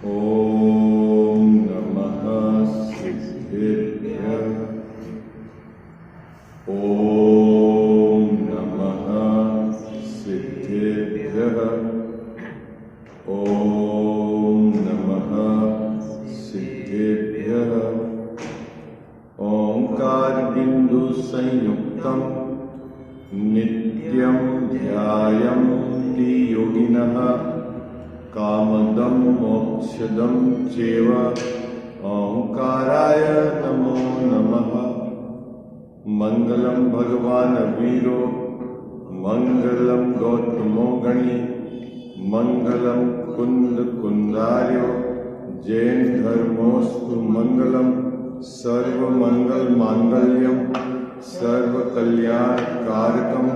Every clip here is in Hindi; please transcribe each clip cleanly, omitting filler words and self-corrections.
ॐ नमः सिद्धेभ्यः। ॐ नमः सिद्धेभ्यः। ॐ नमः सिद्धेभ्यः। ओंकार बिंदु संयुक्तं नित्यं ध्यायन्ति योगिनः कामदं मोक्षदं चैव। ओंकाराय नमो नमः। मंगलम भगवान वीरो मंगलम गौतमो गणी मंगलम कुंद कुंदार्यो जैन धर्मोस्तु मंगलम सर्वमंगल मांगल्यम सर्वकल्याणकारकम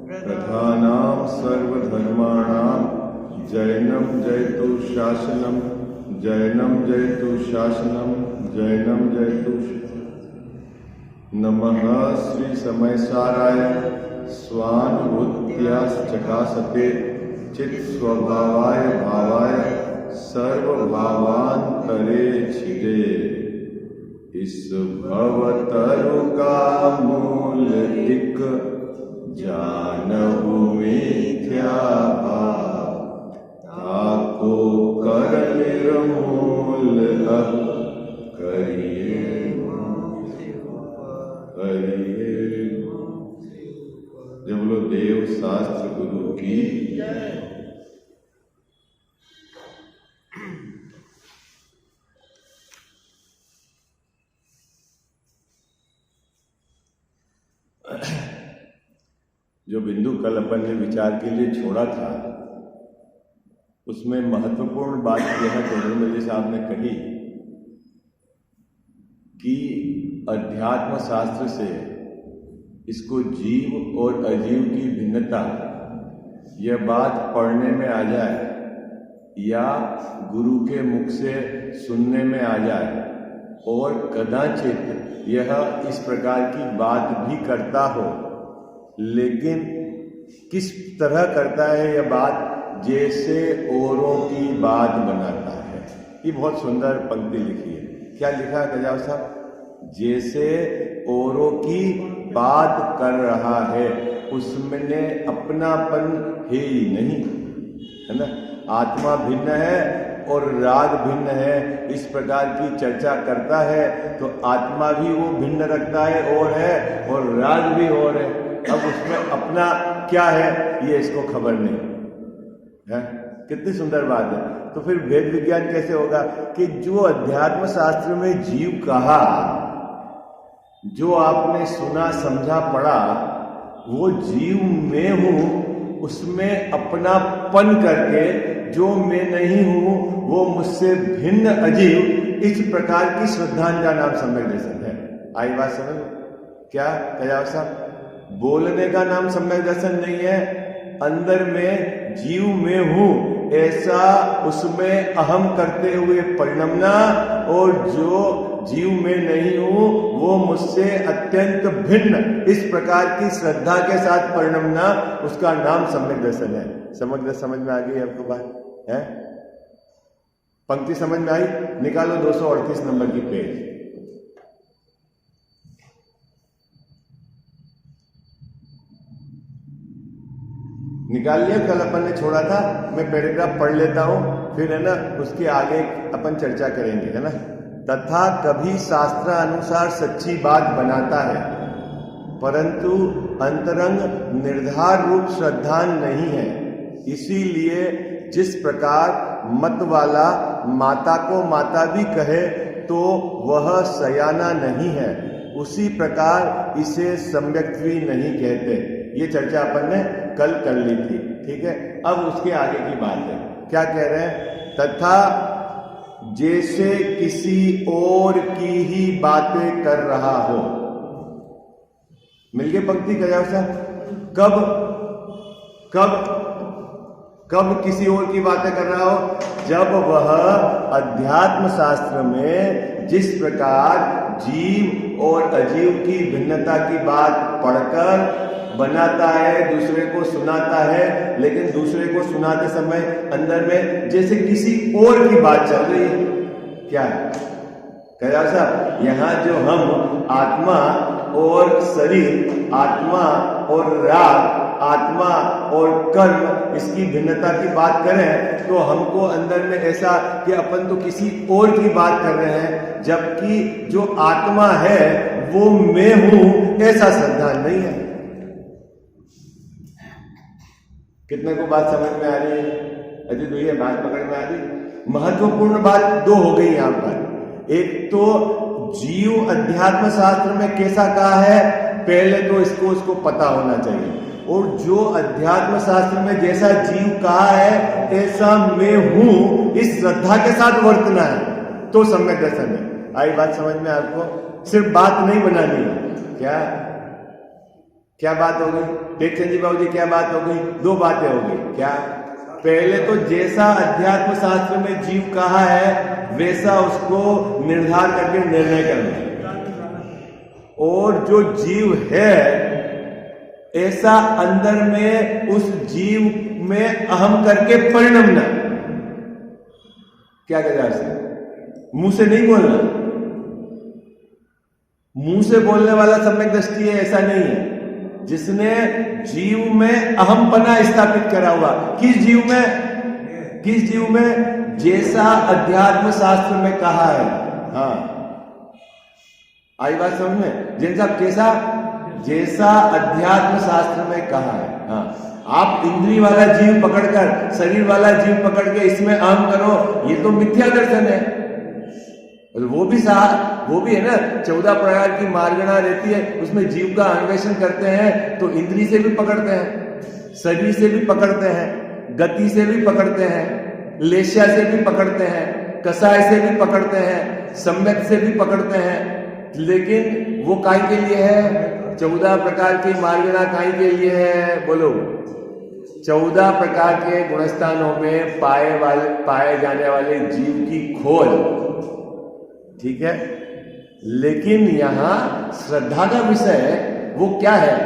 प्रधानां सर्वधर्माणां जैनम जयतु शासनम जैनम जयतु शासनम जैनम जयतु। नमः श्री समयसाराय स्वानुभूत्याश्चकासते चित् स्वभावाय भावाय सर्वभावांतरे छिदे। इस भवतरु का मूल एक जानहु मिथ्या भाव ताको कर निर्मूल अब करिए करिए। जब बोलो देव शास्त्र गुरु की। जो बिंदु कल अपन ने विचार के लिए छोड़ा था उसमें महत्वपूर्ण बात यह चंद्रमल्ली साहब ने कही कि अध्यात्म शास्त्र से इसको जीव और अजीव की भिन्नता यह बात पढ़ने में आ जाए या गुरु के मुख से सुनने में आ जाए और कदाचित यह इस प्रकार की बात भी करता हो, लेकिन किस तरह करता है यह बात, जैसे औरों की बात बनाता है। ये बहुत सुंदर पंक्ति लिखी है। क्या लिखा है गजाव साहब? जैसे औरों की बात कर रहा है, उसमें अपनापन है ही नहीं, है ना। आत्मा भिन्न है और राग भिन्न है, इस प्रकार की चर्चा करता है तो आत्मा भी वो भिन्न रखता है और राग भी और है। अब उसमें अपना क्या है ये इसको खबर नहीं है। कितनी सुंदर बात है। तो फिर वेद विज्ञान कैसे होगा कि जो अध्यात्म शास्त्र में जीव कहा, जो आपने सुना समझा पढ़ा, वो जीव में हूं, उसमें अपनापन करके जो मैं नहीं हूं वो मुझसे भिन्न अजीव, इस प्रकार की श्रद्धा का नाम सम्यक दर्शन है। आई बात समझ? क्या कयाव साहब? बोलने का नाम सम्यक दर्शन नहीं है। अंदर में जीव में हूं ऐसा उसमें अहम करते हुए परिणमना, और जो जीव में नहीं हूं वो मुझसे अत्यंत भिन्न, इस प्रकार की श्रद्धा के साथ परिणमना, उसका नाम सम्यक दर्शन है। समझ में आ गई आपको बात है? पंक्ति समझ में आई? निकालो 238 नंबर की पेज। निकाल लिया? कल अपन ने छोड़ा था, मैं पैराग्राफ पढ़ लेता हूं, फिर है ना उसके आगे अपन चर्चा करेंगे, है ना। तथा कभी शास्त्र अनुसार सच्ची बात बनाता है, परंतु अंतरंग निर्धार रूप श्रद्धा नहीं है। इसीलिए जिस प्रकार मत वाला माता को माता भी कहे तो वह सयाना नहीं है, उसी प्रकार इसे सम्यक्त्वी नहीं कहते। ये चर्चा अपन ने कल कर ली थी, ठीक है। अब उसके आगे की बात है। क्या कह रहे हैं? तथा जैसे किसी और की ही बातें कर रहा हो। मिल गई पंक्ति कयाव साहब? कब किसी और की बातें कर रहा हो? जब वह अध्यात्म शास्त्र में जिस प्रकार जीव और अजीव की भिन्नता की बात पढ़कर बनाता है, दूसरे को सुनाता है, लेकिन दूसरे को सुनाते समय अंदर में जैसे किसी और की बात चल रही है। क्या कैलाश साहब, यहाँ जो हम आत्मा और शरीर, आत्मा और राग, आत्मा और कर्म, इसकी भिन्नता की बात करें तो हमको अंदर में ऐसा कि अपन तो किसी और की बात कर रहे हैं, जबकि जो आत्मा है वो मैं हूं, ऐसा श्रद्धा नहीं है। कितने को बात समझ में आ रही है? अजीत भैया, बात पकड़ में आ रही? महत्वपूर्ण बात दो हो गई यहां पर। एक तो जीव अध्यात्म शास्त्र में कैसा कहा है, पहले तो उसको पता होना चाहिए, और जो अध्यात्म शास्त्र में जैसा जीव कहा है ऐसा मैं हूं, इस श्रद्धा के साथ वर्तना है तो सम्यक दर्शन है। आई बात समझ में आपको? सिर्फ बात नहीं बनानी है। क्या बात हो गई टेकचंद जी बाबू जी? क्या बात हो गई? दो बातें हो गई। क्या? पहले तो जैसा अध्यात्म शास्त्र में जीव कहा है वैसा उसको निर्धार करके निर्णय करना, और जो जीव है ऐसा अंदर में उस जीव में अहम करके परिणमना। क्या कहते हैं? मुंह से नहीं बोलना, मुंह से बोलने वाला सम्यक दृष्टि है ऐसा नहीं है, जिसने जीव में अहमपना स्थापित करा हुआ। किस जीव में? जैसा अध्यात्म शास्त्र में कहा है। हाँ, आई बात समझ में? जैसा कैसा? जैसा अध्यात्म शास्त्र में कहा है। हाँ, आप इंद्रिय वाला जीव पकड़कर, शरीर वाला जीव पकड़ के इसमें अहम करो, ये तो मिथ्या दर्शन है। वो भी है ना, 14 प्रकार की मार्गणा रहती है, उसमें जीव का अन्वेषण करते हैं तो इंद्रिय से भी पकड़ते हैं, शरीर से भी पकड़ते हैं, गति से भी पकड़ते हैं, लेश्या से भी पकड़ते हैं, कसाय से भी पकड़ते हैं, सम्यक से भी पकड़ते हैं। लेकिन वो काय के लिए है? 14 प्रकार की मार्गणा काय के लिए है? बोलो। 14 प्रकार के गुणस्थानों में पाए जाने वाले जीव की खोज, ठीक है। लेकिन यहां श्रद्धा का विषय है, वो क्या है?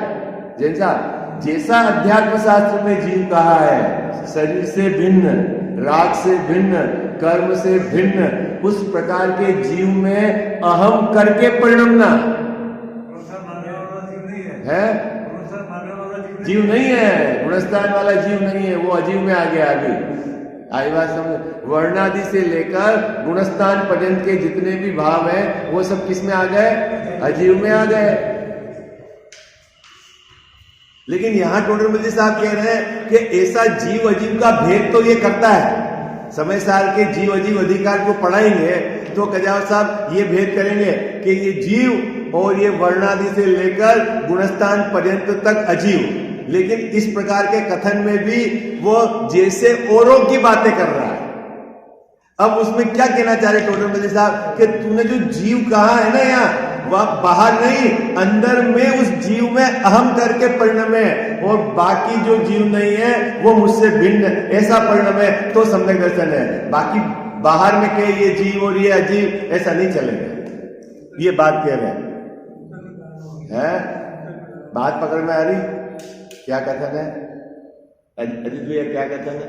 जैसा अध्यात्म शास्त्र में जीव कहा है, शरीर से भिन्न, राग से भिन्न, कर्म से भिन्न, उस प्रकार के जीव में अहम करके परिणमना है। जीव नहीं है, गुणस्थान वाला जीव नहीं है, वो अजीव में आ गया। अभी आई बात समझ? वर्णादि से लेकर गुणस्थान पर्यंत के जितने भी भाव हैं वो सब किस में आ गए? अजीव में आ गए। लेकिन यहां टोडरमल साहब कह रहे हैं कि ऐसा जीव अजीव का भेद तो ये करता है। समय साल के जीव अजीव अधिकार को पढ़ाएंगे तो कजाव साहब ये भेद करेंगे कि ये जीव और ये वर्णादि से लेकर गुणस्थान पर्यंत तक अजीव। लेकिन इस प्रकार के कथन में भी वो जैसे औरों की बातें कर रहा है। अब उसमें क्या कहना चाह रहे टोडरमल साहब कि तूने जो जीव कहा है ना, यहाँ वह बाहर नहीं, अंदर में उस जीव में अहम करके परिणम है, और बाकी जो जीव नहीं है वो मुझसे भिन्न, ऐसा परिणम है तो सम्यक दर्शन है। बाकी बाहर में कहे ये जीव और ये अजीव, ऐसा नहीं चलेगा। ये बात कह रहे हैं। बात पकड़ में आ रही? क्या कथन है अजीत भैया? क्या कथन है?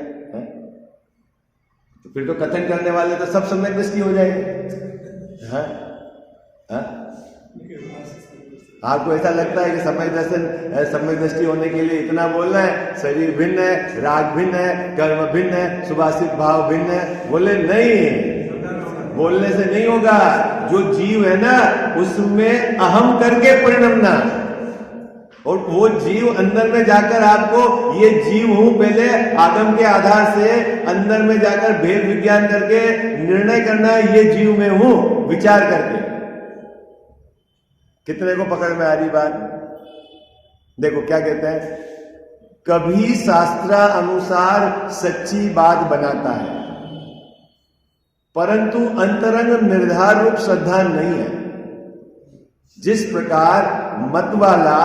तो फिर तो कथन करने वाले तो सब सम्यक दृष्टि हो जाएगी। आपको ऐसा लगता है कि सम्यक दृष्टि होने के लिए इतना बोलना है, शरीर भिन्न है, राग भिन्न है, कर्म भिन्न है, सुभाषित भाव भिन्न है? बोले नहीं, बोलने से नहीं होगा। जो जीव है ना उसमें अहम करके परिणमना, और वो जीव अंदर में जाकर आपको ये जीव हूं पहले आगम के आधार से अंदर में जाकर भेद विज्ञान करके निर्णय करना है, ये जीव में हूं विचार करके। कितने को पकड़ में आ रही बात? देखो क्या कहते हैं, कभी शास्त्र अनुसार सच्ची बात बनाता है, परंतु अंतरंग निर्धार रूप श्रद्धा नहीं है। जिस प्रकार मत वाला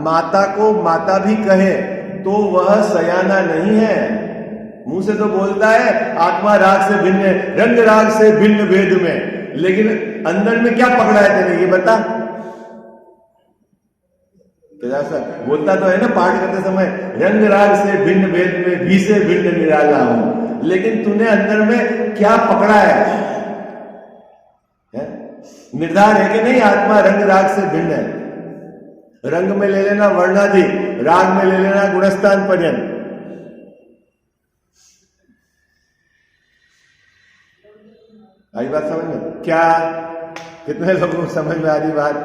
माता को माता भी कहे तो वह सयाना नहीं है। मुंह से तो बोलता है आत्मा राग से भिन्न है, रंग राग से भिन्न भेद में, लेकिन अंदर में क्या पकड़ा है तेरे? ये बता। बोलता तो है ना पाठ करते समय, रंग राग से भिन्न भेद में भी से भिन्न निराला हूं, लेकिन तूने अंदर में क्या पकड़ा है? निर्धार है कि नहीं आत्मा रंग राग से भिन्न है? रंग में ले लेना वर्णादि, राग में ले लेना गुणस्थान पर्यंत। आई बात समझ में? क्या कितने लोगों को समझ में आ रही बात?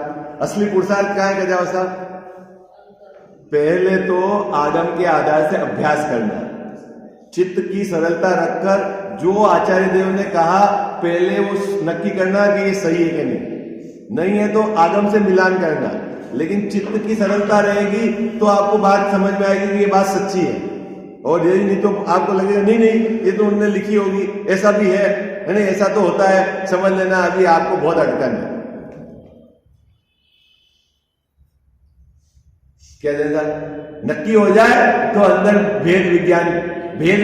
असली पुरुषार्थ क्या है गजाव साहब? पहले तो आगम के आधार से अभ्यास करना, चित्त की सरलता रखकर जो आचार्य देव ने कहा पहले वो नक्की करना कि ये सही है कि नहीं है तो आगम से मिलान करना। लेकिन चित्त की सरलता रहेगी तो आपको बात समझ में आएगी कि ये बात सच्ची है, और यही नहीं तो आपको लगेगा नहीं ये तो उन्होंने लिखी होगी, ऐसा भी है नहीं, ऐसा तो होता है, समझ लेना अभी आपको बहुत अटकन है। क्या जैसा नक्की हो जाए तो अंदर भेद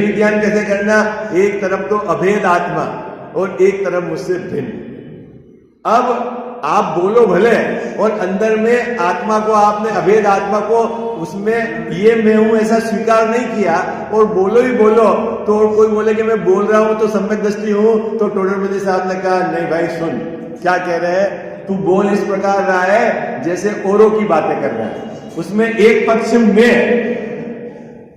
विज्ञान कैसे करना? एक तरफ तो अभेद आत्मा और एक तरफ मुझसे भिन्न। अब आप बोलो भले, और अंदर में आत्मा को आपने अभेद आत्मा को उसमें ये मैं हूं ऐसा स्वीकार नहीं किया, और बोलो ही बोलो तो कोई बोले कि मैं बोल रहा हूं तो सम्यक दृष्टि हूं, तो टोडरमल साहब ने कहा नहीं भाई सुन क्या कह रहे हैं, तू बोल इस प्रकार रहा है जैसे औरों की बातें कर रहा है। उसमें एक पक्ष में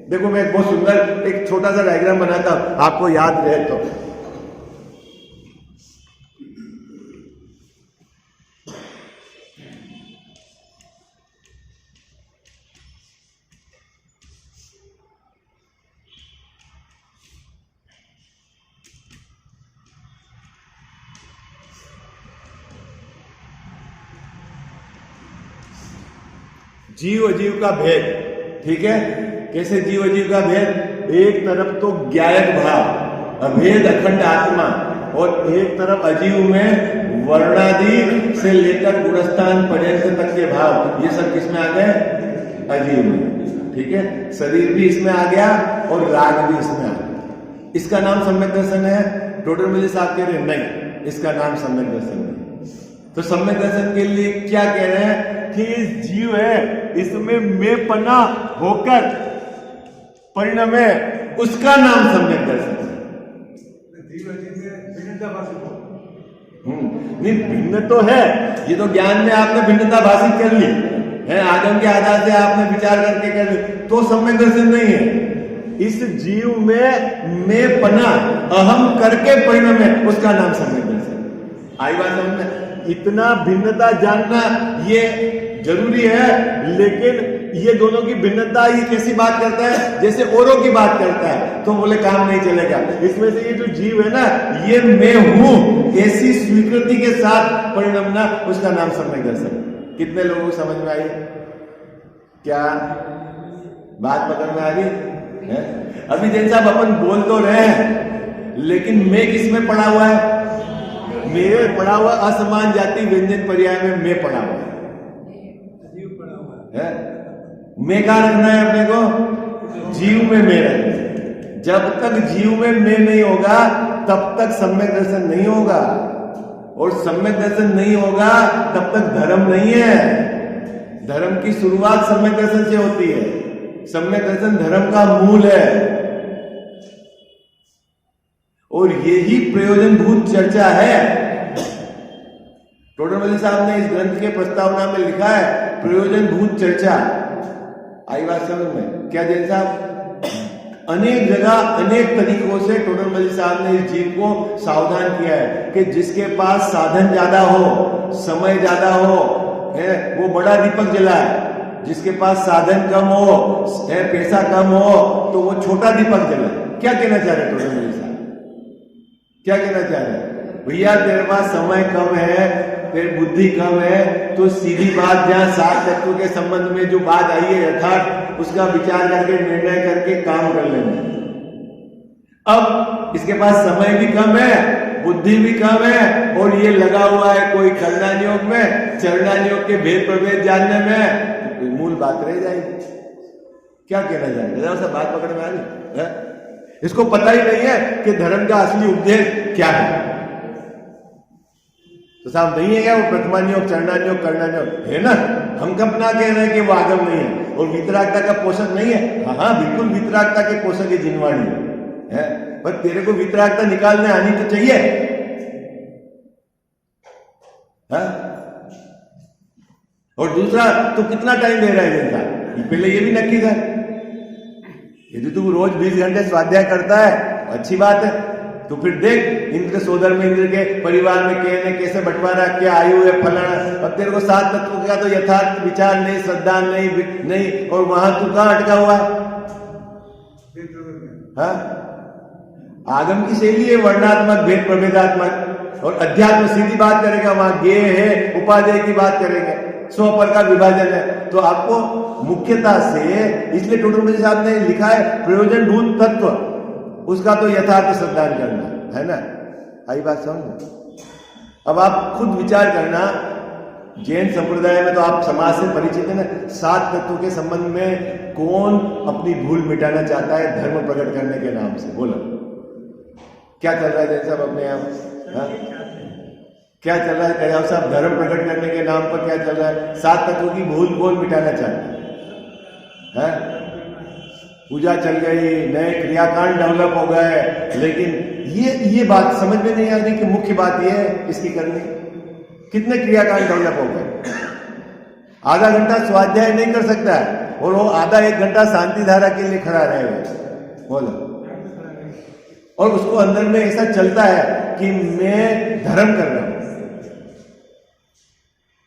देखो, मैं एक बहुत सुंदर एक छोटा सा डायग्राम बनाता हूं, आपको याद रहे तो। जीव अजीव का भेद, ठीक है? कैसे जीव अजीव का भेद? एक तरफ तो ज्ञायक भाव अभेद अखंड आत्मा, और एक तरफ अजीव में वर्णादि से लेकर गुणस्थान पर्यंत तक के भाव, ये सब किसमें आ गए? अजीव में, ठीक है? शरीर भी इसमें आ गया और राग भी इसमें आ गया। इसका नाम सम्यक दर्शन है? टोडरमल साहब कह रहे हैं नहीं, इसका नाम सम्यक दर्शन नहीं। तो सम्यक दर्शन के लिए क्या कह रहे हैं कि जीव है, इसमें मैं पना होकर परिणमे, उसका नाम सम्यक दर्शन है। नहीं, भिन्न तो है, ये तो ज्ञान में आपने भिन्नता भाषित कर ली है, आगम के आधार से आपने विचार करके कर ली, तो सम्यक दर्शन नहीं है। इस जीव में मैं पना अहम करके परिणमे, उसका नाम सम्यक दर्शन। आई बात समझ में? इतना भिन्नता जानना ये जरूरी है, लेकिन ये दोनों की भिन्नता ये कैसी बात करता है? जैसे औरों की बात करता है, तो बोले काम नहीं चलेगा। इसमें से ये जो जीव है ना, ये मैं हूं ऐसी स्वीकृति के साथ परिणमना, उसका नाम सम्यक दर्शन। कितने लोगों को समझ में आई? क्या बात पकड़ में आ रही है? अभी जैन साहब अपन बोल तो रहे हैं, लेकिन मैं किसमें पड़ा हुआ है? मेरे पड़ा हुआ असमान जाति व्यंजन पर्याय में मैं पड़ा हुआ है। मैं कहा रखना है अपने को? जीव में मैं रखना। जब तक जीव में मैं नहीं होगा तब तक सम्यक दर्शन नहीं होगा, और सम्यक दर्शन नहीं होगा तब तक धर्म नहीं है। धर्म की शुरुआत सम्यक दर्शन से होती है। सम्यक दर्शन धर्म का मूल है, और यही प्रयोजनभूत चर्चा है। टोडरमल साहब ने इस ग्रंथ के प्रस्तावना में लिखा है प्रयोजनभूत चर्चा। आई बात समझ में? क्या जैन साहब अनेक जगह अनेक तरीकों से टोडरमल साहब ने इस जीव को सावधान किया है कि जिसके पास साधन ज्यादा हो, समय ज्यादा हो, है वो बड़ा दीपक जलाए, जिसके पास साधन कम हो, है पैसा कम हो, तो वो छोटा दीपक जलाए। क्या कहना चाह रहे टोडरमल साहब? क्या कहना चाह रहे हैं? भैया तेरे पास समय कम है, तेरी बुद्धि कम है, तो सीधी बात जहां सात तत्वों के संबंध में जो बात आई है यथार्थ, उसका विचार करके निर्णय करके काम कर लेना। अब इसके पास समय भी कम है, बुद्धि भी कम है, और ये लगा हुआ है कोई कल्याण योग में, चरणान योग के भेद प्रभेद जानने में, तो मूल बात रह जाएगी। क्या कहना चाहेंगे? सब बात पकड़ में आ रही है? इसको पता ही नहीं है कि धर्म का असली उपदेश क्या है। तो साहब नहीं है क्या वो प्रथमान्योग, चरणान्योग, कर्णान्योग है ना? हम कब ना कह रहे हैं कि वो आगम नहीं है और वितरागता का पोषक नहीं है? हाँ हाँ बिल्कुल वितरागता के पोषक है जिनवाणी है, पर तेरे को वितरागता निकालने आनी तो चाहिए। हाँ? और दूसरा तो कितना टाइम दे रहा है दिन का, पहले ये भी नक्की कर। यदि तू रोज 20 घंटे स्वाध्याय करता है अच्छी बात है, तो फिर देख इंद्र सोदर में इंद्र के परिवार में कैसे बंटवारा, क्या आयु है फलाना। अब तेरे को 7 तत्वों का तो यथार्थ विचार नहीं, श्रद्धा नहीं, और वहां तू कहां अटका हुआ है? हाँ? आगम की शैली है वर्णात्मक, भेद प्रभेदात्मक, और अध्यात्म सीधी बात करेगा, वहां ज्ञेय है उपादेय की बात करेंगे, स्वपर का विभाजन है। तो आपको मुख्यता से, इसलिए टोटल साहब ने लिखा है प्रयोजनभूत तत्व, उसका तो यथार्थ श्रद्धान करना है ना। आई बात समझ? अब आप खुद विचार करना, जैन संप्रदाय में तो आप समाज से परिचित है ना, 7 तत्वों के संबंध में कौन अपनी भूल मिटाना चाहता है धर्म प्रकट करने के नाम से? बोलो क्या चल रहा है जैन साहब अपने यहाँ? क्या चल रहा है कयाव साहब? धर्म प्रकट करने के नाम पर क्या चल रहा है? 7 तत्वों की भूल कौन मिटाना चाहता है? पूजा चल गई, नए क्रियाकांड डेवलप हो गए, लेकिन ये बात समझ में नहीं आ रही कि मुख्य बात ये है इसकी करनी। कितने क्रियाकांड डेवलप हो गए? आधा घंटा स्वाध्याय नहीं कर सकता है और वो आधा 1 घंटा शांति धारा के लिए खड़ा रहेगा। बोलो, और उसको अंदर में ऐसा चलता है कि मैं धर्म कर रहा हूं।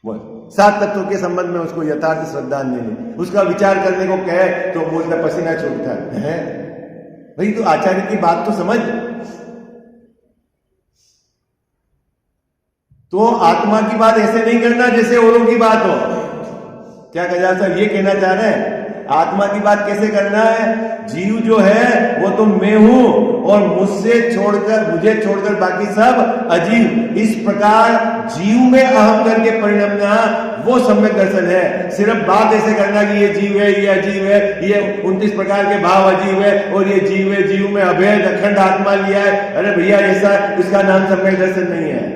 बोल, 7 तत्वों के संबंध में उसको यथार्थ श्रद्धा नहीं, उसका विचार करने को कहे तो बोलता पसीना छूटता है। भाई तो आचार्य की बात तो समझ। तो आत्मा की बात ऐसे नहीं करना जैसे औरों की बात हो। क्या कहा साहब ये कहना चाह रहे हैं? आत्मा की बात कैसे करना है? जीव जो है वो तो मैं हूं और मुझे छोड़कर बाकी सब अजीव। इस प्रकार जीव में अहम करके परिणमना वो सम्यक दर्शन है। सिर्फ बात ऐसे करना कि ये जीव है, ये अजीव है, ये 29 प्रकार के भाव अजीव है और ये जीव है, जीव में अभेद अखंड आत्मा लिया है। अरे भैया ऐसा, इसका नाम सम्यक दर्शन नहीं है।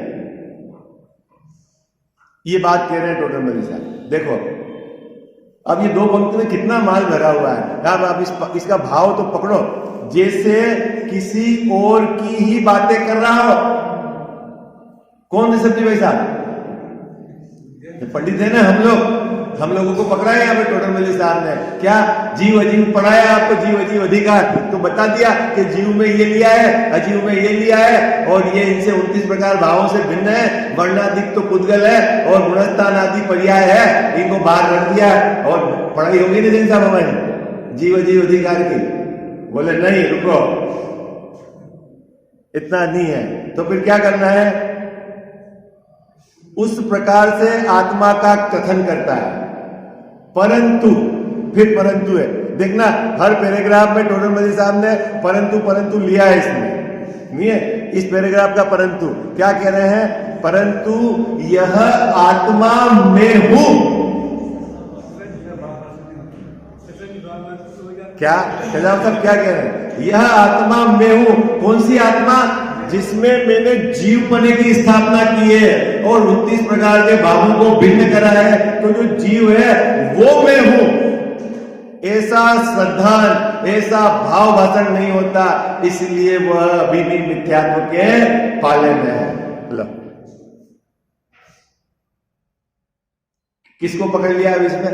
ये बात कह रहे हैं टोटल मनी साहब। देखो अब ये 2 पंक्ति में कितना माल भरा हुआ है। आप इसका भाव तो पकड़ो, जैसे किसी और की ही बातें कर रहा हो। कौन है सब्जी भाई साहब? पंडित है ना हम लोगों को पकड़ा है यहाँ पे टोटल मल्ली साहब ने। क्या जीव अजीव पढ़ाया आपको? जीव अजीव अधिकार तो बता दिया कि जीव में ये लिया है, अजीव में ये लिया है, और ये इनसे 29 प्रकार भावों से भिन्न है। वर्णाधिक तो पुद्गल है और गुणस्थान आदि पर्याय है, इनको बाहर रख दिया। और पढ़ाई होगी नहीं जैन साहब हमारी जीव अजीव अधिकार की? बोले नहीं, रुको, इतना नहीं है। तो फिर क्या करना है? उस प्रकार से आत्मा का कथन करता है, परंतु, फिर परंतु है। देखना हर पैराग्राफ में टोटल मजी साहब ने परंतु लिया है, इसमें नहीं है। इस पैराग्राफ का परंतु क्या कह रहे हैं? परंतु यह आत्मा में हूं। क्या साहब क्या कह रहे हैं? यह आत्मा में हूं। कौन सी आत्मा? जिसमें मैंने जीव पने की स्थापना की है और 29 प्रकार के भावों को भिन्न करा है। तो जो जीव है वो मैं हूं। ऐसा श्रद्धान, ऐसा भाव भाषण नहीं होता, इसलिए वह अभी भी मिथ्यात्व के पाले में है। लो, किसको पकड़ लिया अब इसमें?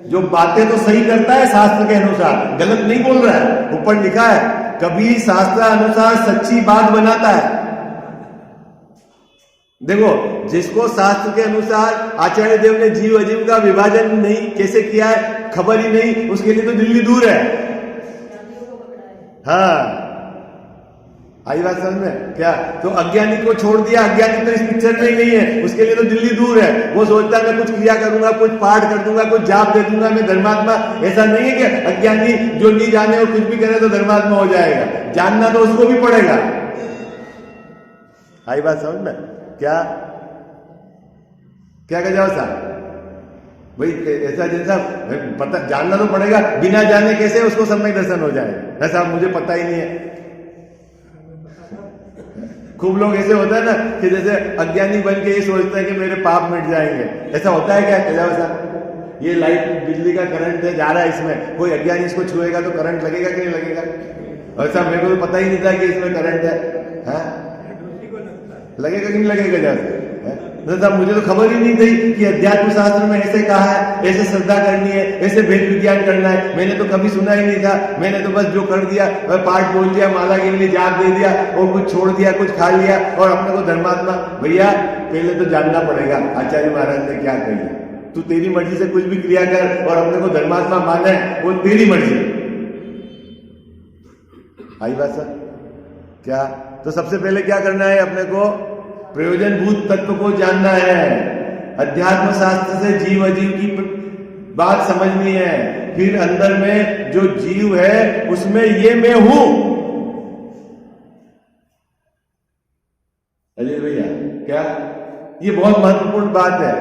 जो बातें तो सही करता है शास्त्र के अनुसार, गलत नहीं बोल रहा है। ऊपर लिखा है कभी शास्त्र अनुसार सच्ची बात बनाता है। देखो, जिसको शास्त्र के अनुसार आचार्य देव ने जीव अजीव का विभाजन नहीं कैसे किया है खबर ही नहीं, उसके लिए तो दिल्ली दूर है। हाँ, आई बात समझ में? क्या तो अज्ञानी को छोड़ दिया, अज्ञानी तो इस पिक्चर में ही नहीं है, उसके लिए तो दिल्ली दूर है। वो सोचता है मैं कुछ क्रिया करूंगा, कुछ पाठ कर दूंगा, कुछ जाप दे दूंगा, मैं धर्मात्मा। ऐसा नहीं है कि अज्ञानी जो नहीं जाने और कुछ भी करे तो धर्मात्मा हो जाएगा। जानना तो उसको भी पड़ेगा। आई बात समझ में? क्या कह जाओ साहब भाई? ऐसा जैसा पता जानना तो पड़ेगा, बिना जाने कैसे उसको सम्यक दर्शन हो जाएगा? साहब मुझे पता ही नहीं है। खूब लोग ऐसे होता है ना कि जैसे अज्ञानी बन के ये सोचते हैं कि मेरे पाप मिट जाएंगे। ऐसा होता है क्या कैलाश साहब? ये लाइट बिजली का करंट जा रहा है, इसमें कोई अज्ञानी इसको छुएगा तो करंट लगेगा कि नहीं लगेगा? ऐसा मेरे को तो पता ही नहीं था कि इसमें करंट है, लगेगा कि नहीं लगेगा? जैसे साहब मुझे तो खबर ही नहीं थी कि अध्यात्म शास्त्र में ऐसे कहा है, ऐसे श्रद्धा करनी है, ऐसे वेद विज्ञान करना है। मैंने तो कभी सुना ही नहीं था। मैंने तो बस जो कर दिया, पाठ बोल दिया, माला के लिए जाप दे दिया और कुछ छोड़ दिया, कुछ खा लिया और अपने को धर्मात्मा। भैया पहले तो जानना पड़ेगा आचार्य महाराज ने क्या कही। तू तेरी मर्जी से कुछ भी क्रिया कर और अपने को धर्मात्मा माने, वो तेरी मर्जी। आई बात सर? क्या तो सबसे पहले क्या करना है? अपने को प्रयोजनभूत तत्व को जानना है। अध्यात्म शास्त्र से जीव अजीव की बात समझनी है। फिर अंदर में जो जीव है उसमें ये मैं हूं। अजय भैया क्या ये बहुत महत्वपूर्ण बात है।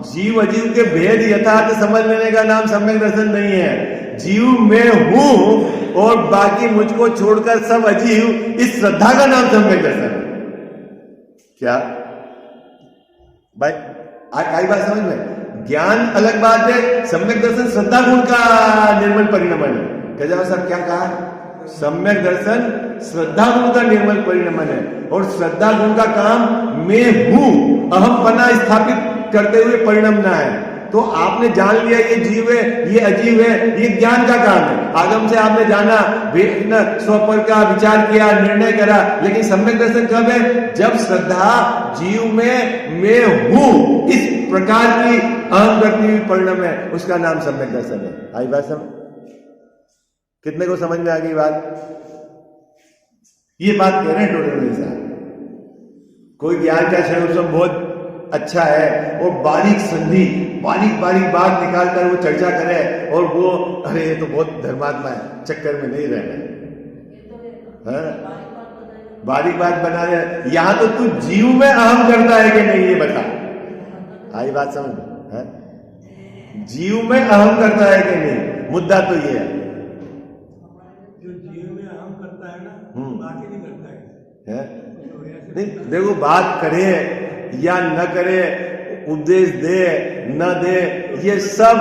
जीव अजीव के भेद यथार्थ समझ लेने का नाम सम्यक दर्शन नहीं है। जीव मैं हूं और बाकी मुझको छोड़कर सब अजीव, इस श्रद्धा का नाम सम्यक दर्शन है। क्या भाई आई बात समझ में? ज्ञान अलग बात है, सम्यक दर्शन श्रद्धा गुण का निर्मल परिणमन है। क्या सर क्या कहा? सम्यक दर्शन श्रद्धा गुण का निर्मल परिणमन है। और श्रद्धा गुण का काम मैं हूं, अहम पना स्थापित करते हुए परिणमना है। तो आपने जान लिया ये जीव है, ये अजीव है, ये ज्ञान का काम है। आगम से आपने जाना, स्वपर का विचार किया, निर्णय करा। लेकिन सम्यक दर्शन कब है? जब श्रद्धा जीव में मैं हूं इस प्रकार की अहम करती हुई परिणाम है, उसका नाम सम्यक दर्शन है। आई बात समझ? कितने को समझ में आ गई बात? ये बात कह रहे हैं टोटल साहब। कोई ज्ञान का क्षण बहुत अच्छा है और बारीक संधि, बारीक बात निकाल कर वो चर्चा करे और वो अरे ये तो बहुत धर्मात्मा है, चक्कर में नहीं रहना। बारीक बात बना रहे। यहां तो तू जीव में अहम करता है कि नहीं ये बता। आई बात समझ? जीव में अहम करता है कि नहीं, मुद्दा तो ये है। जो जीव में अहम करता है ना, बाकी नहीं करता है। नहीं देखो, बात करे या न करे, उपदेश दे न दे, ये सब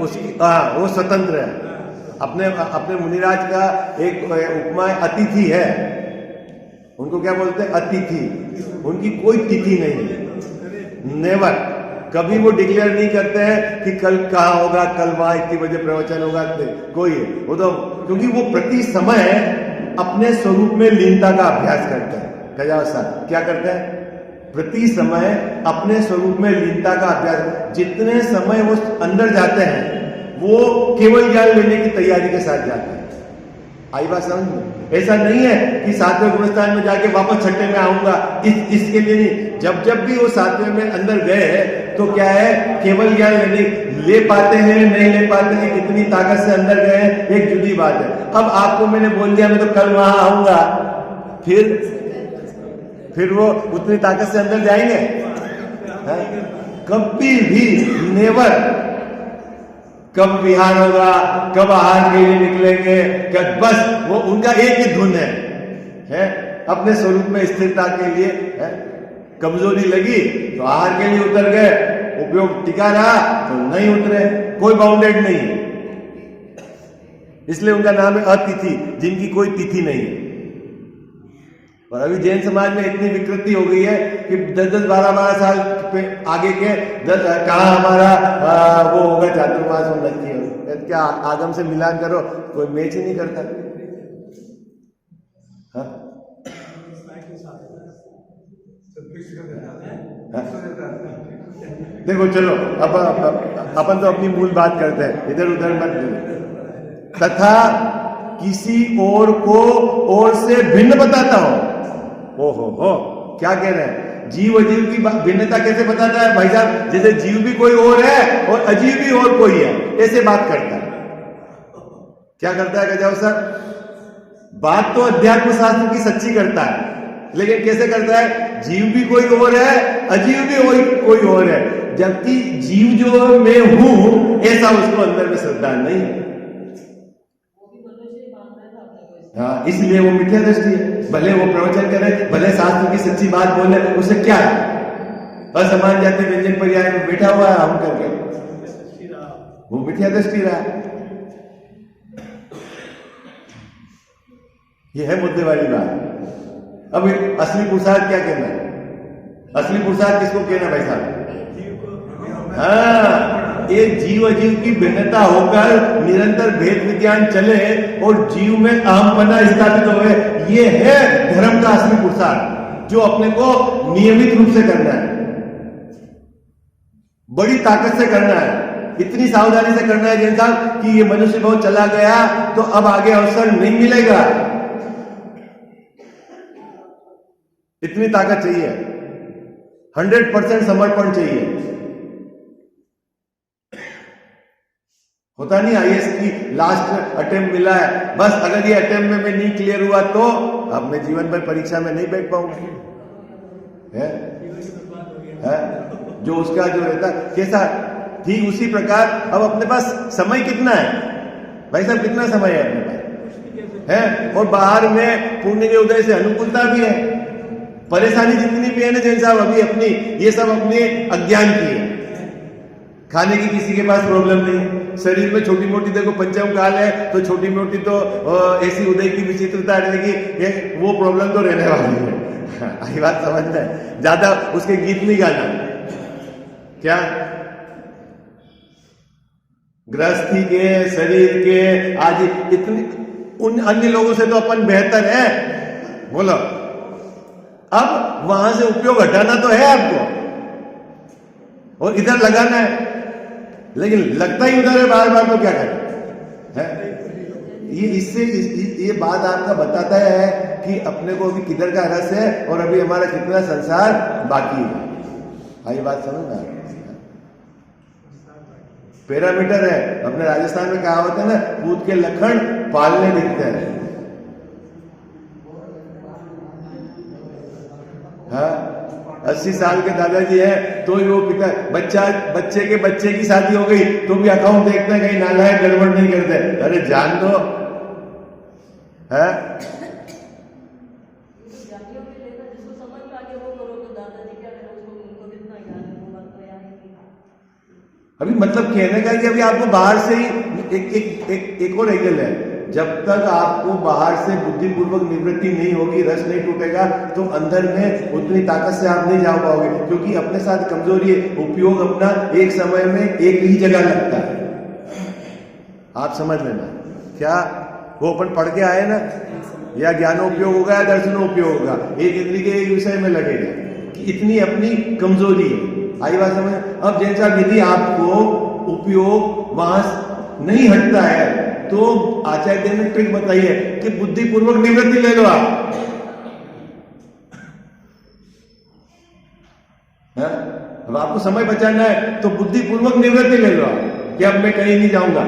उसकी वो स्वतंत्र है। अपने मुनिराज का एक उपमा अतिथि है। उनको क्या बोलते हैं? अतिथि। उनकी कोई तिथि नहीं, नेवर। कभी वो डिक्लेयर नहीं करते हैं कि कल कहाँ होगा, कल वहां इतनी बजे प्रवचन होगा, कोई है वो तो, क्योंकि वो प्रति समय अपने स्वरूप में लीनता का अभ्यास करते हैं। क्या करते हैं? प्रति समय अपने स्वरूप में लीनता का अभ्यास। जितने समय वो अंदर जाते हैं वो केवल ज्ञान लेने की तैयारी के साथ जाते हैं। आई बात समझ में? ऐसा नहीं है कि 7वें गुणस्थान में जाके वापस 6ठे में आऊंगा, इसके लिए नहीं। जब भी वो 7वें में अंदर गए तो क्या है? केवल ज्ञान लेने। ले पाते हैं नहीं ले पाते हैं, कितनी ताकत से अंदर गए हैं, एक जुदी बात है। अब आपको मैंने बोल दिया मैं तो कल वहां आऊंगा, फिर वो उतनी ताकत से अंदर जाएंगे? कभी भी नेवर। कब विहार होगा, कब आहार के लिए निकलेंगे, बस वो उनका एक ही धुन है अपने स्वरूप में स्थिरता के लिए है। कमजोरी लगी तो आहार के लिए उतर गए, उपयोग टिका रहा तो नहीं उतरे, कोई बाउंडेड नहीं है। इसलिए उनका नाम है अतिथि, जिनकी कोई तिथि नहीं है। और अभी जैन समाज में इतनी विकृति हो गई है कि 10-10, 12-12 साल पे आगे के कहा हमारा वो होगा चातुर्मास उन्नति हो। क्या आगम से मिलान करो, कोई मैच ही नहीं करता। देखो चलो अब अपन तो अपनी मूल बात करते हैं, इधर उधर मत। तथा किसी और को और से भिन्न बताता हो। हो क्या कह रहे हैं? जीव अजीव की भिन्नता कैसे बताता है भाई साहब? जैसे जीव भी कोई और है और अजीव भी और कोई है, ऐसे बात करता है। क्या करता है गजाव सर? बात तो अध्यात्म शास्त्र की सच्ची करता है, लेकिन कैसे करता है? जीव भी कोई और है, अजीव भी कोई और है, जबकि जीव जो मैं हूं ऐसा उसको अंदर में श्रद्धा नहीं। हाँ, इसलिए वो मिथ्या दृष्टि है। भले वो प्रवचन करे, भले शास्त्र की सच्ची बात बोले, उससे क्या है? असमान जाति व्यंजन पर्याय में बैठा हुआ है हम करके, वो मिथ्या दृष्टि रहा। ये है मुद्दे वाली बात। अब असली पुरुषार्थ क्या कहना है? असली पुरुषार्थ किसको कहना भाई साहब? हाँ, ये जीव अजीव की भिन्नता होकर निरंतर भेद विज्ञान चले और जीव में अहमपना स्थापित हो, ये है धर्म का असली पुरुषार्थ, जो अपने को नियमित रूप से करना है, बड़ी ताकत से करना है, इतनी सावधानी से करना है जैन साहब कि ये मनुष्य बहुत चला गया तो अब आगे अवसर नहीं मिलेगा। इतनी ताकत चाहिए, 100% समर्पण चाहिए। होता नहीं आईएएस की लास्ट अटेम्प्ट मिला है, बस अगर ये अटेम्प्ट में मैं नहीं क्लियर हुआ तो अब मैं जीवन भर परीक्षा में नहीं बैठ पाऊंगा। है जो उसका जो रहता कैसा, ठीक उसी प्रकार अब अपने पास समय कितना है भाई साहब? कितना समय है अपने पास? है और बाहर में पुण्य के उदय से अनुकूलता भी है, परेशानी जितनी भी है ना जैन साहब अभी अपनी, ये सब अपने अज्ञान की है। खाने की किसी के पास प्रॉब्लम नहीं, शरीर में छोटी मोटी देखो पंचम काल है तो छोटी मोटी तो ऐसी उदय की विचित्रता रहेगी, वो प्रॉब्लम तो रहने वाली है। आई बात समझना है, ज्यादा उसके गीत नहीं गाना। क्या गृहस्थी के शरीर के आज इतने उन अन्य लोगों से तो अपन बेहतर है, बोलो। अब वहां से उपयोग हटाना तो है आपको और इधर लगाना है, लेकिन लगता ही उधर है बार बार, तो क्या करें? ये इससे ये बात आपका बताता है कि अपने को अभी किधर का रस है और अभी हमारा कितना संसार बाकी है। आई बात समझ में? पैरामीटर है, अपने राजस्थान में कहा होता है ना, पूत के लखन पालने दिखते हैं। हाँ, 80 साल के दादाजी है तो ही वो पिता बच्चे के बच्चे की शादी हो गई तो भी अकाउंट देखते हैं कहीं नालायक गड़बड़ नहीं करते। अरे जान दो, है अभी मतलब कहने का कि अभी आपको बाहर से ही एक और एंगल है, जब तक आपको बाहर से बुद्धिपूर्वक निवृत्ति नहीं होगी, रस नहीं टूटेगा, तो अंदर में उतनी ताकत से आप नहीं जा पाओगे, क्योंकि अपने साथ कमजोरी है। उपयोग अपना एक समय में एक ही जगह लगता है, आप समझ लेना। क्या वो अपन पढ़ के आए ना, या ज्ञानोपयोग होगा या दर्शनोपयोग होगा, एक इंद्रिय के एक विषय में लगेगा कि इतनी अपनी कमजोरी है। आई बात समझ? अब जैसा यदि आपको उपयोग वहां नहीं हटता है तो आचार्य ने ट्रिक बताई है कि बुद्धिपूर्वक निवृत्ति ले लो आप। अब आपको समय बचाना है तो बुद्धिपूर्वक निवृत्ति ले लो आप कि अब मैं कहीं नहीं जाऊंगा,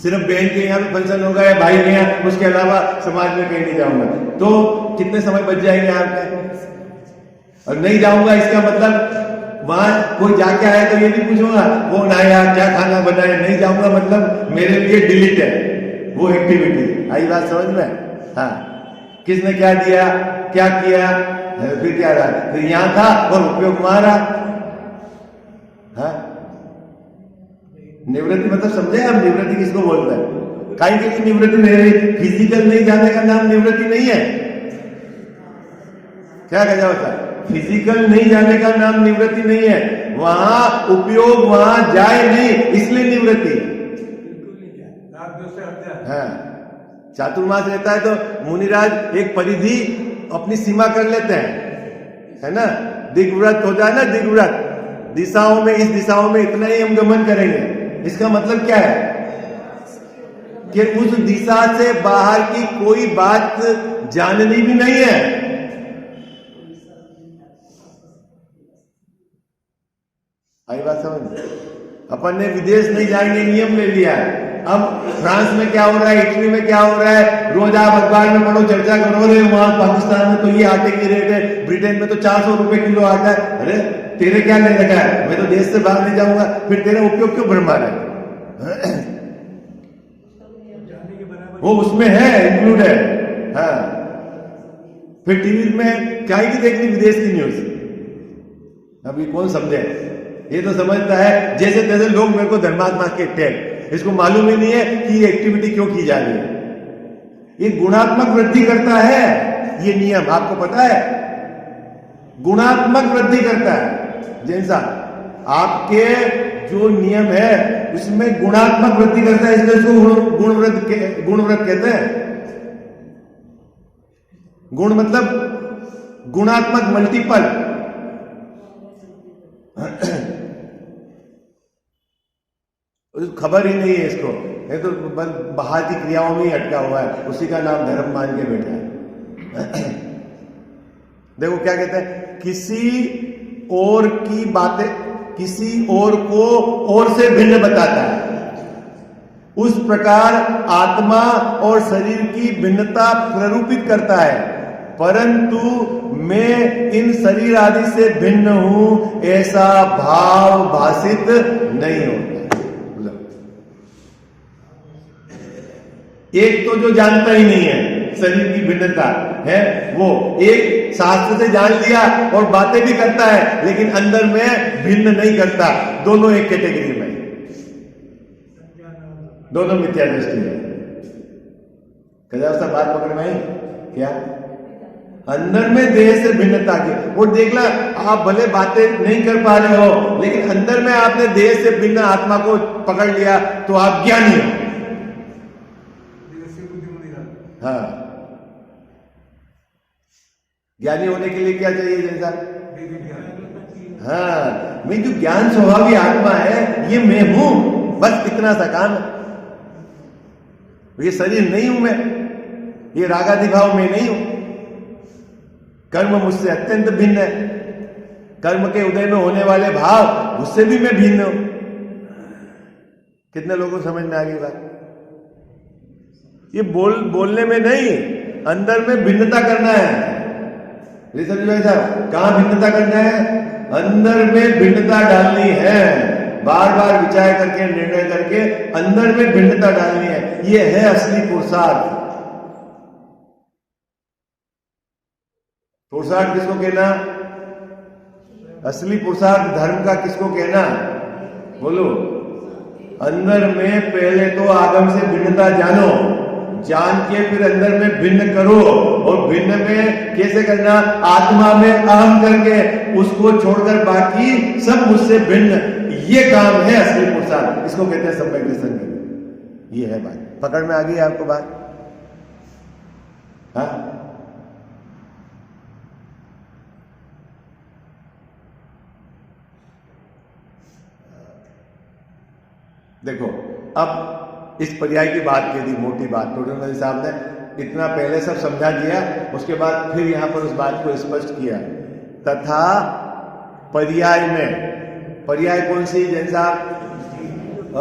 सिर्फ बहन के यहाँ भी फंक्शन होगा या भाई के यहाँ, उसके अलावा समाज में कहीं नहीं जाऊंगा। तो कितने समय बच जाएंगे आपके? और नहीं जाऊंगा इसका मतलब वहां कोई जाके आया तो ये नहीं पूछूंगा कौन आया, क्या खाना बनाया। नहीं जाऊंगा मतलब मेरे लिए डिलीट है वो एक्टिविटी। आई बात समझ में? हाँ, किसने क्या दिया, क्या किया, फिर क्या रहा, फिर यहां था और उपयोग वहां रहा। हाँ, निवृत्ति मतलब समझे आप? निवृत्ति किसको बोलता है? काहे के लिए निवृत्ति नहीं रही? फिजिकल नहीं जाने का नाम निवृत्ति नहीं है। क्या कहा जाता है? फिजिकल नहीं जाने का नाम निवृत्ति नहीं है, वहां उपयोग वहां जाए नहीं, इसलिए निवृत्ति। हाँ, चातुर्मास रहता है तो मुनिराज एक परिधि अपनी सीमा कर लेते हैं, है ना। दिग्व्रत हो जाए ना, दिग्व्रत, दिशाओं में, इस दिशाओं में इतना ही हम गमन करेंगे। इसका मतलब क्या है कि उस दिशा से बाहर की कोई बात जाननी भी नहीं है। आई बात समझ? अपन ने विदेश नहीं जाएंगे नियम ले लिया है। अब फ्रांस में क्या हो रहा है, इटली में क्या हो रहा है, रोज आप अखबार में पढ़ो, चर्चा करो, रहे वहां पाकिस्तान में तो ये आटे की रेट है, ब्रिटेन में तो 400 रुपए किलो आटा है। अरे तेरे क्या ले रखा है, मैं तो देश से बाहर नहीं जाऊंगा, फिर तेरा उपयोग क्यों भरमा रहा है? वो उसमें है, इंक्लूड है। हाँ, फिर टीवी में क्या ही देखनी विदेश की न्यूज। अभी कौन समझे? ये तो समझता है जैसे तैसे लोग मेरे को धर्मात्मा के टैग, इसको मालूम ही नहीं है कि ये एक्टिविटी क्यों की जा रही है। ये गुणात्मक वृद्धि करता है, ये नियम आपको पता है, गुणात्मक वृद्धि करता है। जैसा आपके जो नियम है उसमें गुणात्मक वृद्धि करता है, इसलिए उसको गुणव्रत कहते हैं। गुण मतलब गुणात्मक, मल्टीपल। खबर ही नहीं है इसको, ये तो बाहर की क्रियाओं में ही अटका हुआ है, उसी का नाम धर्म मान के बैठा है। देखो क्या कहते हैं, किसी और की बातें किसी और को और से भिन्न बताता है, उस प्रकार आत्मा और शरीर की भिन्नता प्ररूपित करता है, परंतु मैं इन शरीर आदि से भिन्न हूं ऐसा भाव भाषित नहीं होता। एक तो जो जानता ही नहीं है शरीर की भिन्नता है, वो एक शास्त्र से जान लिया और बातें भी करता है, लेकिन अंदर में भिन्न नहीं करता। दोनों एक कैटेगरी में, दोनों मिथ्या दृष्टि है। कदा बात पकड़ में आई क्या? अंदर में देह से भिन्नता की, और देखना आप भले बातें नहीं कर पा रहे हो, लेकिन अंदर में आपने देह से भिन्न आत्मा को पकड़ लिया तो आप ज्ञानी हो। हाँ, ज्ञानी होने के लिए क्या चाहिए? जैसा हाँ, मैं जो ज्ञान स्वभावी आत्मा है ये मैं हूं, बस इतना सा काम है। ये शरीर नहीं हूं मैं, ये रागादि भाव में नहीं हूं। कर्म मुझसे अत्यंत भिन्न है, कर्म के उदय में होने वाले भाव उससे भी मैं भिन्न हूं। कितने लोगों को समझ में आ गई बात? ये बोलने में नहीं, अंदर में भिन्नता करना है। ऋषभ भाई साहब, कहां भिन्नता करना है? अंदर में भिन्नता डालनी है, बार बार विचार करके निर्णय करके अंदर में भिन्नता डालनी है। ये है असली पुरुषार्थ। पुरुषार्थ किसको कहना? असली पुरुषार्थ धर्म का किसको कहना? बोलो। अंदर में पहले तो आगम से भिन्नता जानो, जान के फिर अंदर में भिन्न करो, और भिन्न में कैसे करना? आत्मा में अहम करके उसको छोड़कर बाकी सब मुझसे भिन्न। ये काम है असली पुरुषार्थ, इसको कहते हैं सम्यक दर्शन। ये है बात, पकड़ में आ गई आपको बात? हाँ, देखो अब इस पर्याय की बात कह दी, मोटी बात टोटल साहब ने इतना पहले सब समझा दिया, उसके बाद फिर यहां पर उस बात को स्पष्ट किया। तथा पर्याय में, पर्याय कौन सी? जैसा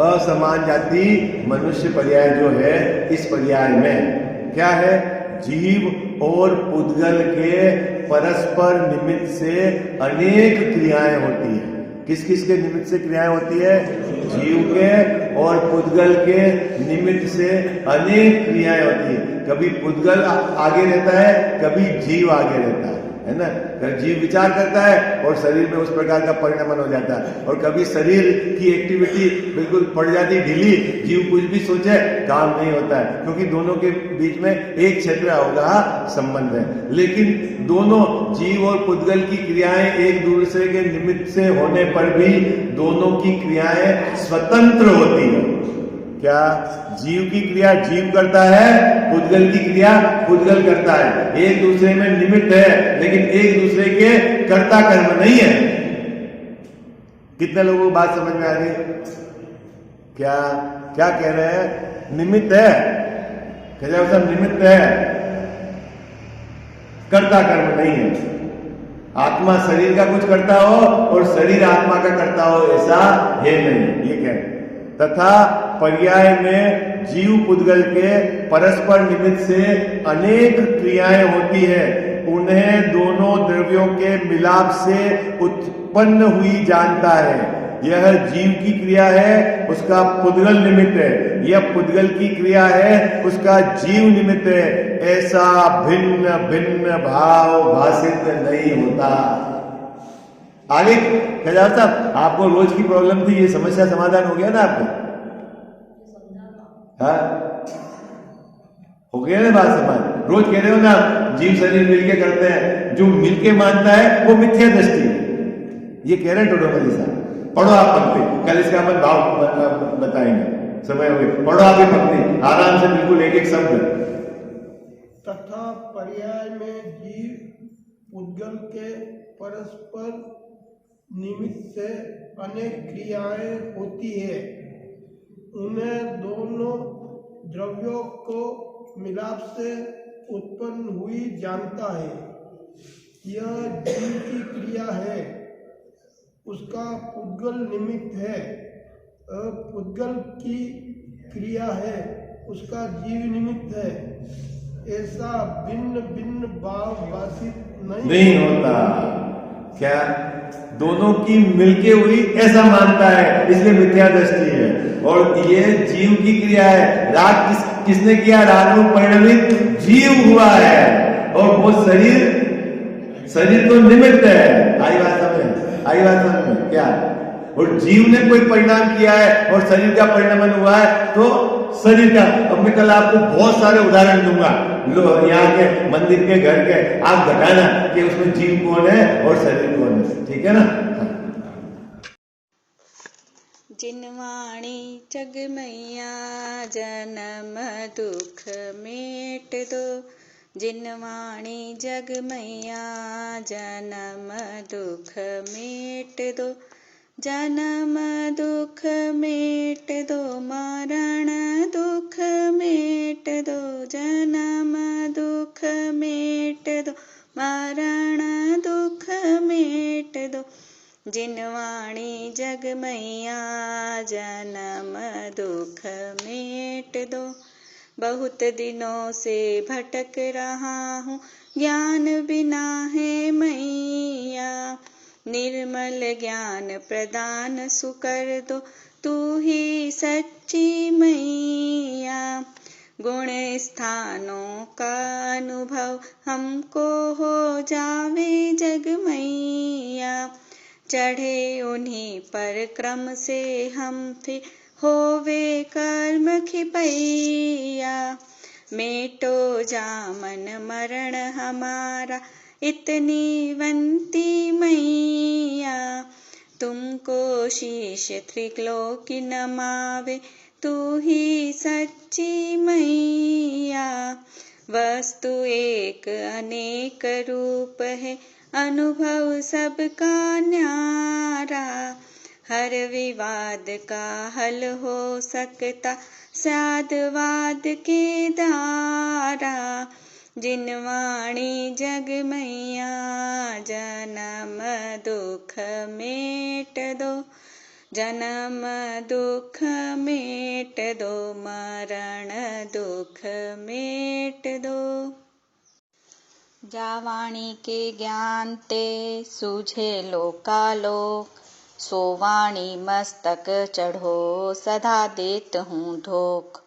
असमान जाति मनुष्य पर्याय जो है, इस पर्याय में क्या है? जीव और पुद्गल के परस्पर निमित्त से अनेक क्रियाएं होती है। किस किस के निमित्त से क्रियाएं होती है? जीव के और पुद्गल के निमित्त से अनेक क्रियाएं होती है। कभी पुद्गल आगे रहता है, कभी जीव आगे रहता है ना? जीव विचार करता है और शरीर में उस प्रकार का परिणमन हो जाता है, और कभी शरीर की एक्टिविटी बिल्कुल पड़ जाती है ढीली, जीव कुछ भी सोचे काम नहीं होता है, क्योंकि दोनों के बीच में एक क्षेत्र होगा संबंध है। लेकिन दोनों जीव और पुद्गल की क्रियाएं एक दूसरे के निमित्त से होने पर भी दोनों की क्रियाएं स्वतंत्र होती है। क्या? जीव की क्रिया जीव करता है, पुद्गल की क्रिया पुद्गल करता है। एक दूसरे में निमित्त है, लेकिन एक दूसरे के कर्ता कर्म नहीं है। कितने लोगों को बात समझ में आ रही? क्या क्या कह रहे हैं? निमित्त है, सब निमित्त है, कर्ता कर्म नहीं है। आत्मा शरीर का कुछ करता हो और शरीर आत्मा का करता हो, ऐसा है नहीं। ये क्या? तथा पर्याय में जीव पुद्गल के परस्पर निमित्त से अनेक क्रियाएं होती है, उन्हें दोनों द्रव्यों के मिलाप से उत्पन्न हुई जानता है। यह जीव की क्रिया है, उसका पुद्गल निमित्त है। यह पुद्गल की क्रिया है, उसका जीव निमित्त है। ऐसा भिन्न भिन्न भाव भाषित नहीं होता। आगे खजार साहब, आपको रोज की प्रॉब्लम थी, ये समस्या समाधान हो गया ना आपको? हाँ, हो गया ना बात समाधान? रोज कह रहे हो ना, जीव शरीर मिलके करते हैं, जो मिलके मानता है वो मिथ्या दृष्टि है, ये कह रहे हैं टोडोमल साहब। पढ़ो आप पंक्ति, कल इसका अपन भाव बताएंगे, समय हो गया। पढ़ो आप ये पंक्ति आराम से, बिल्कुल एक एक शब्द। तथा पर्याय में जीव पुद्गल के परस्पर निमित्त से अनेक क्रियाएं होती है, उन्हें दोनों द्रव्यों को मिलाप से उत्पन्न हुई जानता है। यह जीव की क्रिया है, उसका पुद्गल निमित्त है। पुद्गल की क्रिया है, उसका जीव निमित्त है। ऐसा भिन्न भिन्न भाव भाषित नहीं होता। क्या? दोनों की मिलके हुई ऐसा मानता है, इसलिए मिथ्या दृष्टि है। और ये जीव की क्रिया है। राग किसने किया? राग रूप परिणमित जीव हुआ है, और वो शरीर तो निमित्त है। आई बात समझ में? क्या? और जीव ने कोई परिणाम किया है और शरीर का परिणमन हुआ है, तो शरीर का। अब मैं कल आपको बहुत सारे उदाहरण दूंगा, लो यहाँ के मंदिर के, घर के, आप घटाना कि उसमें जीव कौन है और शरीर कौन है, ठीक है ना? जिनवाणी जग मैया जन्म दुख मेट दो, जिनवाणी जग मैया जन्म दुख मेट दो, जन्म दुख मेट दो, मरण दुख मेट दो, जन्म दुख मेट दो, मरण दुख मेट दो, जिनवाणी जग मैया जन्म दुख मेट दो। बहुत दिनों से भटक रहा हूँ, ज्ञान बिना है मैया, निर्मल ज्ञान प्रदान सुकर दो, तू ही सच्ची मैया। गुण स्थानों का अनुभव हमको हो जावे जग मैया, चढ़े उन्हीं पर क्रम से हम फिर होवे कर्म खिपैया। मेटो जामन मरण हमारा इतनी वंती मैया, तुमको शीश त्रिलोकी नमावे, तू ही सच्ची मैया। वस्तु एक अनेक रूप है, अनुभव सबका न्यारा, हर विवाद का हल हो सकता साधवाद के द्वारा। जिनवाणी जग मैया जन्म दुख मेट दो, जन्म दुख मेट दो, मरण दुख मेट दो। जावाणी के ज्ञान ते सूझे लोकालोक, सोवाणी मस्तक चढ़ो सदा देत हूँ धोख।